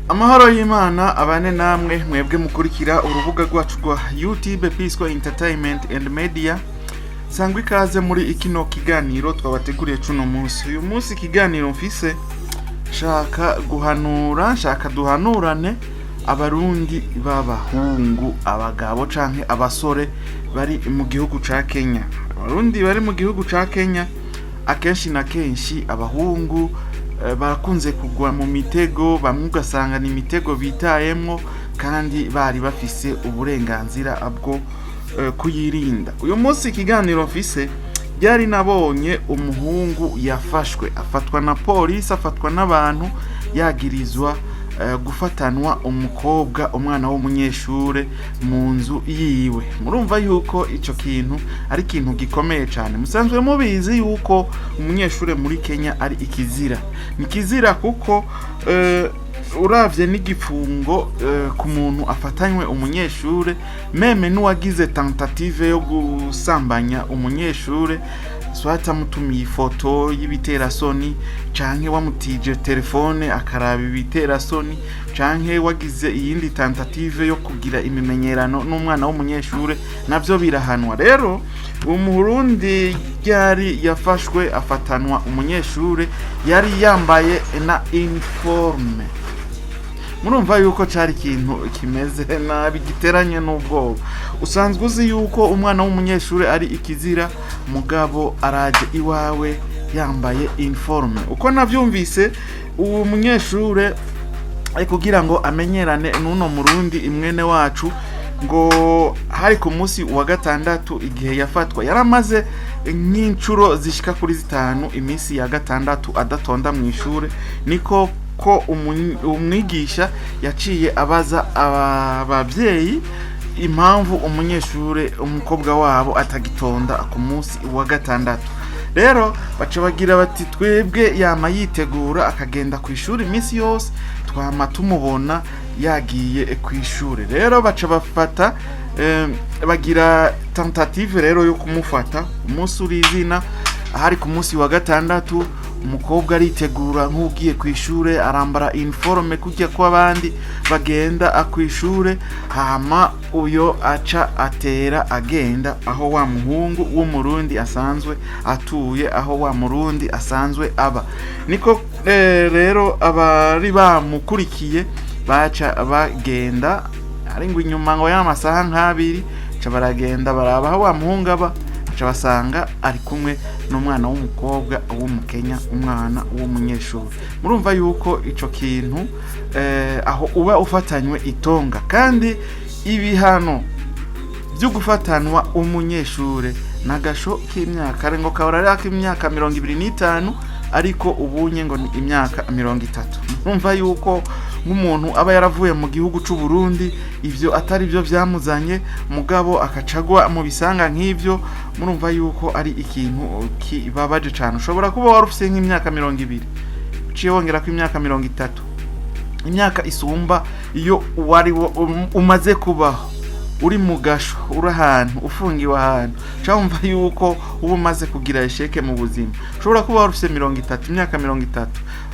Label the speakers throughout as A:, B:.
A: Amahoro y'Imana abane namwe mwebwe mukurikira urubuga rwacu rwa YouTube Peaceful Entertainment and Media. Sangwe ikaze muri ikino kiganiro twabateguriye cuno munsi. Uyu munsi kiganiro mfise shaka duhanurane Abarundi Babahungu, abagabo canke abasore bari mu gihugu ca Kenya. Abarundi bari mu gihugu ca Kenya akenshi na kenshi abahungu barakunze kugwa mu mitego, bamwe ugasanga ni imitego bitayemwo kandi bari bafise uburenganzira bwo kuyirinda. Uyu munsi ikiganiro mfise byari nabonye umuhungu yafashwe, afatwa na polisi, afatwa n'abantu yagirizwa gufatanwa umukobwa, umwana w'umunyeshure mu nzu yiwe. Murumva yuko ico kintu ari kintu gikomeye cyane. Musanzwe mubizi yuko umunyeshure muri Kenya ari ikizira. Ni kizira kuko uravye n'igifungo ku muntu afatanywe umunyeshure, meme n'uwagize tentative yo gusambanya umunyeshure, swata mutumiye ifoto y'ibiterasoni canke wamutije telefone akaraba ibiterasoni canke wagize iyindi tentative yo kugira imimenyerano n'umwana w'umunyeshure, navyo birahanwa. Rero umurundi yari yafashwe afatanwa umunyeshure yari yambaye na uniforme. Murumva yuko cari ikintu kimeze nabi giteranye n'ubwoba. Usanzwe uzi yuko umwana w'umunyeshure ari ikizira, mugabo araje iwawe yambaye uniforme. Uko navyumvise uwo munyeshure kugira ngo amenyerane n'uno murundi imwene wacu, ngo hari ku munsi wa gatandatu igihe yafatwa yaramaze nk'incuro zishika kuri 5 imisi ya gatandatu adatonda mu ishure, niko ko umwigisha yaciye abaza abavyeyi impamvu umunyeshure umukobwa wabo atagitonda ku munsi wa gatandatu. Rero baca bagira bati twebwe yama yitegura akagenda ku ishuri iminsi yose, twama tumubona yagiye ku ishuri. Rero baca bafata bagira tentative rero yo kumufata umunsi urizina. Hari ku munsi wa gatandatu umukobwa aritegura nk'ugiye ku ishure, arambara uniforme kujya kwa abandi bagenda akwishure, hama uyo aca atera agenda aho wa muhungu w'umurundi asanzwe atuye, aho wa murundi asanzwe aba. Niko rero abari bamukurikiye baca bagenda, ari ngo inyuma ngo y'amasaha nk'abiri ca baragenda baraba aho wa muhungu aba, basanga ari kumwe n'umwana w'umukobwa w'umukenya, umwana w'umunyeshuri. Murumva yuko ico kintu aho uba ufatanywe itonga, kandi ibihano byo gufatanwa umunyeshure nagasho k'imyaka arengo kabarara k'imyaka 25, ariko ubunye ngo ni imyaka 30. Murumva yuko nk'umuntu aba yaravuye mu gihugu c'u Burundi, ivyo atari byo vyamuzanye, mugabo akacagwa mu bisanga nk'ivyo. Murumva yuko ari ikintu kibabaje cyane. Ushobora kuba warufise nk'imyaka 20 uciye wongera ko imyaka 30, imyaka isumba iyo wari umaze kubaho, uri mu gasho, uri ahantu ufungiwe ahantu, cyumva yuko uba umaze kugira esheke mu buzima. Ushobora kuba warufise 30, imyaka 30,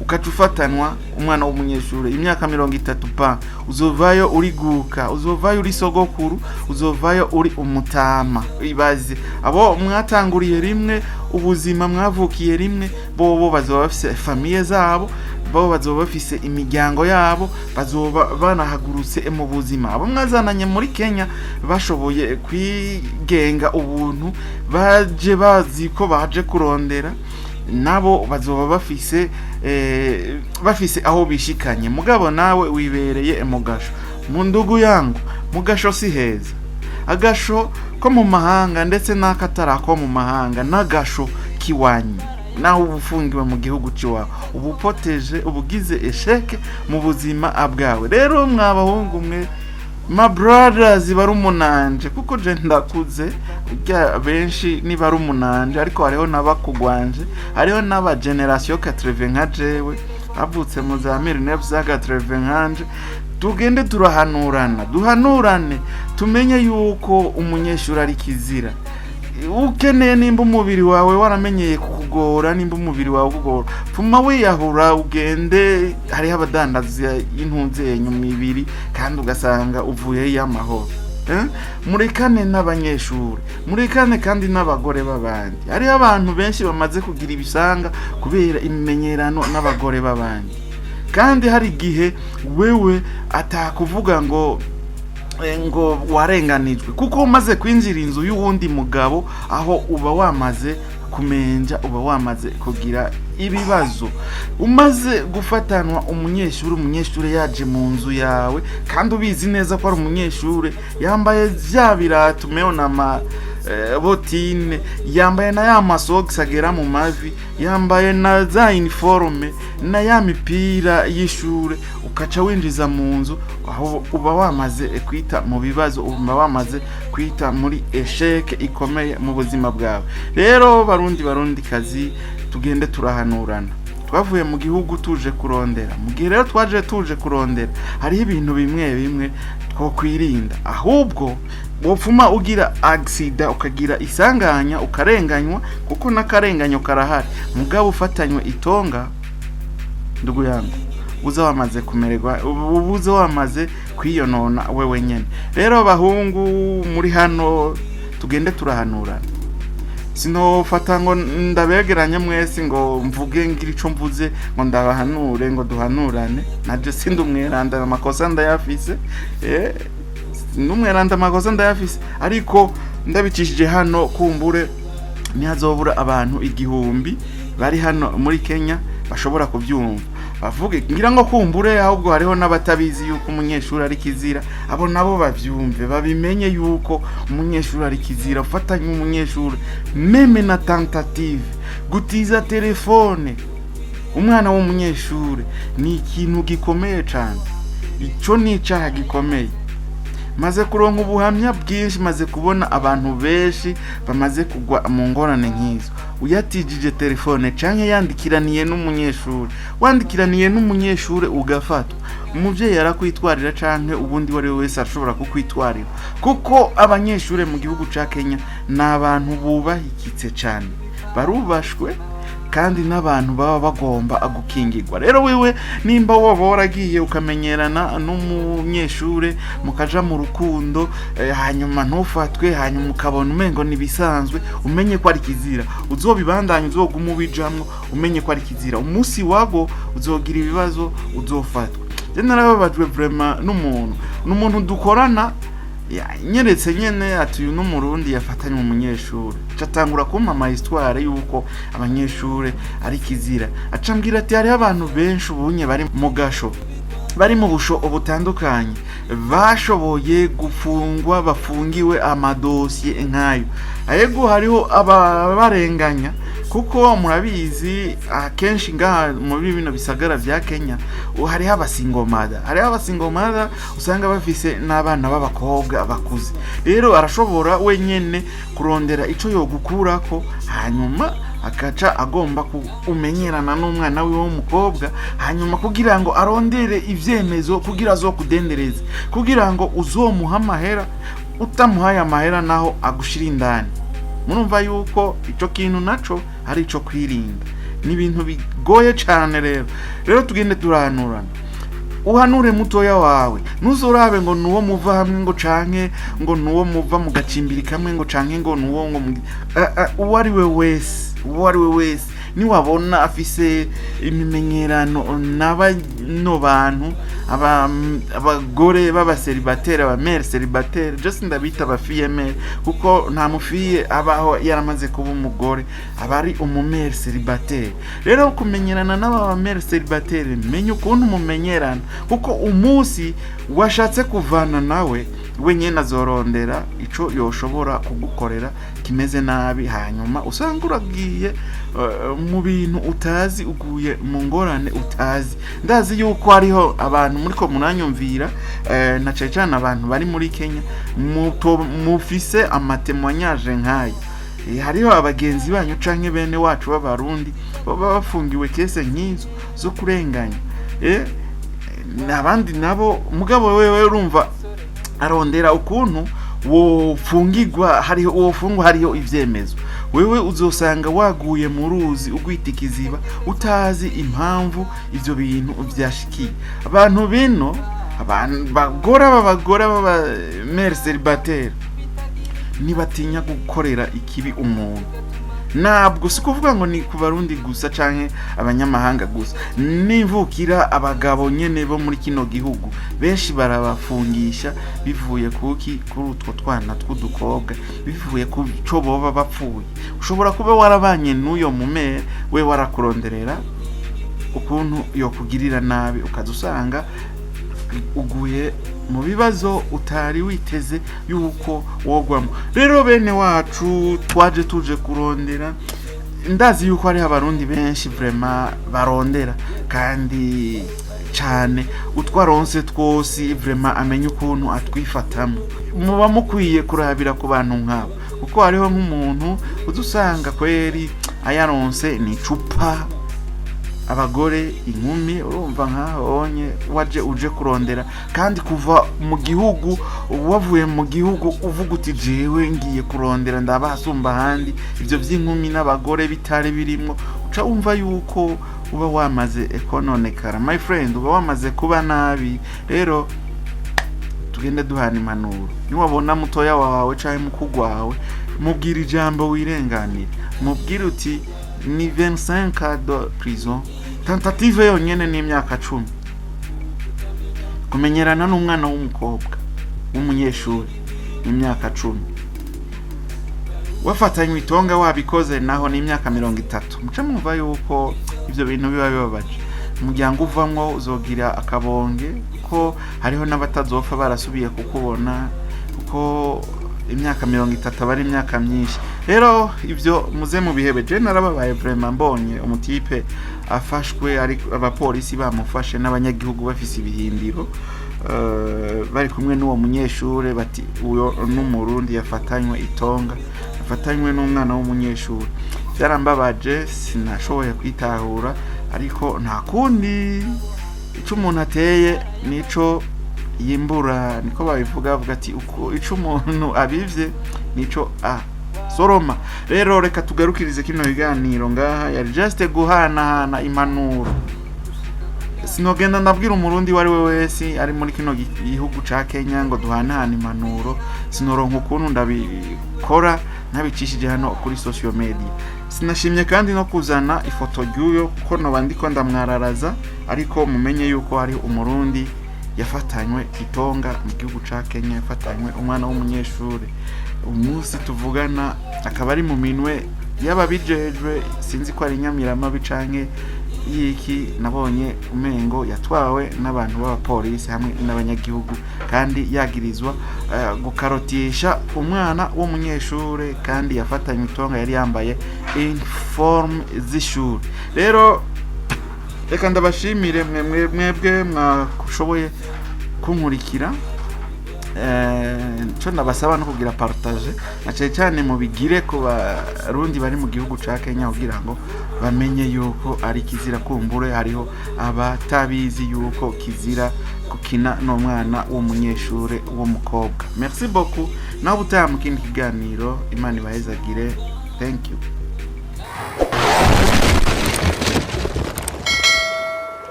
A: ukacufatanwa umwana w'umunyeshure imyaka 30 pa, uzovayo uri guka, uzovayo uri sogokuru, uzovayo uri umutama. Ibaze abo mwatanguriye rimwe, ubuzima mwavukiye rimwe, bobo bazoba bafise famille zabo, bo bazoba bafise imiryango yabo, bazoba banahagurutse mu buzima. Abo mwazananye muri Kenya bashoboye kwigenga ubuntu, baje bazi ko baje kurondera, nabo bazoba bafise aho bishikanye. Mugabo nawe wibereye mugasho. Mu ndugu yangu mugasho si heza. Agasho ko mu mahanga ndetse n'akatarako mu mahanga nagasho kiwanyi, naho ubufungiwe mu gihugu ciwawe, ubupoteje, ubugize esheke mu buzima bwawe. Rero mwabahungu mwe, my brothers barumunanje, kuko je ndakuze urya benshi ni barumunanje, ariko hariho nabakugwanje, hariho n'aba generation 80 nka jewe avutse mu za 1980. Tugende duhanurane, tumenye yuko umunyeshuri ari kizira. Ukeneye nimba umubiri wawe waramenyeye bikugora nimba umubiri wawe ukugora pfuma wiyahura ugende hariho abadandaza y'intunzenyu mwibiri kandi ugasanga uvuye y'amahoro. Murekane n'abanyeshuri, murekane kandi n'abagore b'abandi. Hariho abantu benshi bamaze kugira ibisanga kubera imimenyerano n'abagore b'abandi, kandi hari igihe wewe atakuvuga ngo warenganijwe kuko umaze kwinjira inzu y'uwundi mugabo, aho uba wamaze kumenja, uba wamaze kugira ibibazo. Umaze gufatanwa umunyeshuri yaje mu nzu yawe kandi ubizi neza ko ari umunyeshuri, yambaye vya birato meona botine, yambaye na ya masogisi agera mu mavi, yambaye na za uniforme na ya mipira y'ishure, ukaca winjiza mu nzu, aho uba wamaze kwita mu bibazo, uba wamaze kwita muri esheke ikomeye mu buzima bwawe. Rero barundi kazi, tugende turahanurana. Twavuye mu gihugu tuje kurondera, mu gihe rero twaje tuje kurondera hariho ibintu bimwe two kwirinda, ahubwo wopfuma ugira agisida, ukagira isanganya, ukarenganywa, kuko n'akarenganyo karahari. Mugabo ufatanywe itonga, ndugu yangu, uza wamaze kumererwa, ubuze wamaze kwiyonona wewe nyene. Rero bahungu muri hano, tugende turahanurana. Sinofata ngo ndabegeranye mwese ngo mvuge ngira ico mvuze ngo ndabahanure ngo duhanurane. Naje sindi umweranda, amakosa ndayafise, n'umweranda amakosa ndayafise, ariko ndabicishije hano kumbure ntihazobura abantu 1000 bari hano muri Kenya bashobora kuvyumva, bavuge ngira ngo kumbure ahubwo hariho n'abatabizi yuko umunyeshuri ari kizira, abo nabo bavyumve, babimenye yuko umunyeshuri ari kizira. Ufatanye umunyeshuri meme na tentative gutiza telefone umwana w'umunyeshuri ni ikintu gikomeye cyane, ico ni icaha gikomeye. Maze kuronka ubuhamya bwinshi, maze kubona abantu benshi bamaze kugwa mu ngorane nk'izo. Uyatijije telefone canke yandikiraniye n'umunyeshuri ugafatwa, umuvyeyi arakwitwarira canke ubundi wari wese ashobora kukwitwarira, kuko abanyeshuri mu gihugu ca Kenya n'abantu bubahikitse cane, barubashwe kandi n'abantu baba bagomba agukingirwa. Rero wewe nimba woba waragiye ukamenyerana n'umunyeshure mukaja mu rukundo, hanyuma ntufatwe, hanyuma ukabona umengo nibisanzwe, umenye ko ari kizira, uzobibandanye, uzoguma ubijamwo, umenye ko ari kizira. Umunsi wago uzogira ibibazo, uzofatwa. Je narababajwe vraiment n'umuntu dukorana, nyeretse nyene ati uyu n'umurundi yafatanye umunyeshuri, catangura kumpa ama histoire yuko abanyeshuri ari kizira. Acambwira ati hari abantu benshi ubunye bari mu gasho, bari mu busho ubutandukanye, bashoboye gufungwa, bafungiwe amadosiye nkayo. Ayego hariho ababarenganya, kuko murabizi akenshi ngaha muri bino bisagara vya Kenya hariho abasingomada, usanga bafise n'abana b'abakobwa bakuze. Rero arashobora wenyene kurondera ico yogukurako, hanyuma akaca agomba kumenyerana n'umwana wiwe w'umukobwa, hanyuma kugira ngo arondere ivyemezo kugira azokudendereze, kugira ngo uzomuha amahera, utamuhaye amahera naho agushira indani. Murumva yuko ico kintu naco hari ico kwirinda, n'ibintu bigoye cane. Rero tugende turahanurana. Uhanure mutoya wawe, nuzorabe ngo nuwo muva hamwe ngo canke ngo nuwo muva mu gacimbiri kamwe ngo canke ngo nuwo ngo uwari we wese niwabona afise imimenyerano n'abano bantu, abagore b'abaseribateri, abamere seribateri, just ndabita abafiyemere, kuko nta mufiye abaho yaramaze kuba umugore, abari umumere seribateri. Rero kumenyerana n'abamere seribateri, menye ukuntu mumenyerana, kuko umunsi washatse kuvana nawe wenyene azorondera ico yoshobora kugukorera kimeze nabi, hanyuma usanga uragiye mu bintu utazi, uguye mu ngorane utazi. Ndazi yuko hariho abantu muri ko munanyumvira, na cyane abantu bari muri Kenya mufise amatemwanyaje nkayo. Hariho abagenzi banyu canke bene wacu b'Abarundi baba bafungiwe kese nk'izo zo kurenganya, n'abandi nabo mugabo wewe urumva arondera ukuntu wofungirwa, hariho ivyemezo. wewe uzosanga waguye mu ruzi ugwita ikiziba utazi impamvu ivyo bintu vyashikiye. Abantu bino, abantu bagore baba mère célibataire ntibatinya gukorera ikibi umuntu. Ntabwo si kuvuga ngo ni ku Barundi gusa canke abanyamahanga gusa, nivukira abagabo nyene bo muri kino gihugu benshi barabafungisha bivuye kuri utwo twana tw'udukobwa, bivuye ku co boba bapfuye. Ushobora kuba warabanye n'uyo mumere, we warakuronderera ukuntu yokugirira nabi, ukazusanga uguye mu bibazo utari witeze yuko wogwamo. Rero bene wacu twaje tuje kurondera, ndazi yuko ari Abarundi benshi vraiment barondera kandi cyane utwaronse twose vraiment amenye ukuntu atwifatamo. Muba mukwiye kurabira ku bantu nkabo, kuko hariho nk'umuntu uzusanga kweri ayaronse ni cupa, abagore inkumi urumva nkahonye waje uje kurondera, kandi kuva mu gihugu wavuye mu gihugu uvuga uti jewe ngiye kurondera ndabasumba handi, ivyo vy'inkumi n'abagore bitari birimwo, uca umva yuko uba wamaze ekononekara my friend, uba wamaze kuba nabi. Rero tugende duhana impanuro. Niwabona mutoya wawe canke mukuru wawe, mubwira ijambo wirenganire, mubwire uti ni 25 ans de prison, tentative yonyene ni imyaka 10. Kumenyerana n'umwana w'umukobwa w'umunyeshuri ni imyaka 10. Wafatanywe itonga wabikoze naho ni imyaka 30. Muca mwumva yuko ivyo bintu biba bibabaje. Umuryango uvamwo uzogira akabonge, ko hariho n'abatazopfa barasubiye kukubona, kuko imyaka 30 abari imyaka myinshi. Rero ivyo muze mu bihebe. Je narababaye vraiment mbonye umutipe afashwe, ari abapolisi bamufashe n'abanyagihugu bafise ibihindiro, bari kumwe n'uwo munyeshure, bati uyo n'umurundi yafatanywe itonga, yafatanywe n'umwana w'umunyeshure. Byarambabaje, sinashoboye kwitahura, ariko nta kundi ico umuntu ateye nico yimbura, niko babivuga, bavuga ati uko ico umuntu abivye nico soroma. Rero reka tugarukirize kino biganiro ngaha, yari just guhanahana impanuro. Sinogenda ndabwira umurundi wari we wese ari muri kino gihugu ca Kenya ngo duhanahana impanuro, sinoronka ukuntu ndabikora ntabicishije hano kuri social media. Sinashimye kandi no kuzana ifoto y'uyo, kuko no bandiko ndamwararaza, ariko mumenye yuko hari umurundi yafatanywe itonga mu gihugu ca Kenya, yafatanywe umwana w'umunyeshure. Umunsi tuvugana akaba ari mu minwe y'ababijejwe, sinzi ko ari Nyamirama bicanke yiki, nabonye umengo yatwawe n'abantu b'abapolisi hamwe n'abanyagihugu, kandi yagirizwa gukarotisha umwana w'umunyeshure, kandi yafatanywe itonga yari yambaye uniforme z'ishuri. Rero reka ndabashimire mwebwe mwashoboye kunkurikira. Cyo ndabasaba no kugira partage, na cyane mu bigire ku Barundi bari mu gihugu ca Kenya, kugira ngo bamenye yuko ari kizira, kumbure hariho abatabizi yuko kizira gukina n'umwana w'umunyeshure w'umukobwa. Merci beaucoup, naho butaha mu kindi kiganiro. Imana ibahezagire. Thank you.